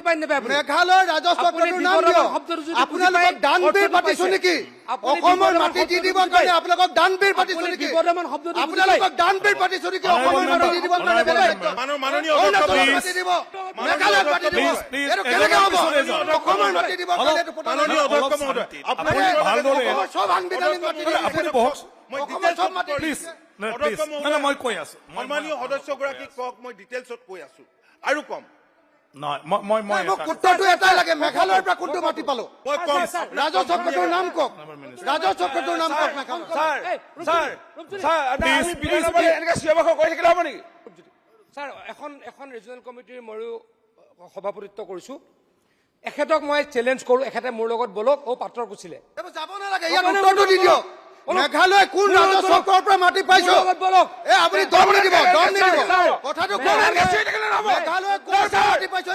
পায় নেবে আপুনি মেঘালয় ৰাজস্ব কোডৰ নাম দিয়ক আপোনালোকক দানবীৰ পাতিছো নেকি অসমৰ মাটি দি দিবৰ কাৰণে আপোনালোকক দানবীৰ পাতিছো নেকি বিবদমান শব্দটো আপোনালোকক দানবীৰ পাতিছো নেকি অসমৰ মাটি দি দিবৰ কাৰণে মাননীয় মাটি দিব মেঘালয় মাটি দিব এটো কেনেকৈ হ'ব অসমৰ মাটি দিবৰ কাৰণে এটো মাননীয় অধ্যক্ষ মহোদয় আপুনি ভালদৰে সব সাংবিধানিক মাটি আপুনি বহক মই ডিটেইলছ সব মাটি প্লিজ মই কৈ আছো সন্মানীয় সদস্যগৰাকীক কওক মই ডিটেইলছত কৈ আছো আৰু কম নহয় মই মোক উত্তৰটো এটাই লাগে মেঘালয়ৰ পৰা কোনটো মাটি পালো মই কম ৰাজস্ব কোডৰ নাম কওক ৰাজস্ব কোডৰ নাম কওক মেঘালয় স্যাৰ এখন ৰিজনেল কমিটিৰ ময়ো সভাপতিত্ব কৰিছো এখেতক মই চ্যালেঞ্জ কৰো এখেতে মোৰ লগত বলক ও পাত্ৰৰ গুছিলে যাব নালাগে ইয়াৰ উত্তৰটো দি দিয়ক মেঘালয় কোন ৰাজস্ব কোডৰ পৰা মাটি পাইছো বলক আপুনি দম নিদিব কথাটো মেঘালয় কোন মাটি পাইছো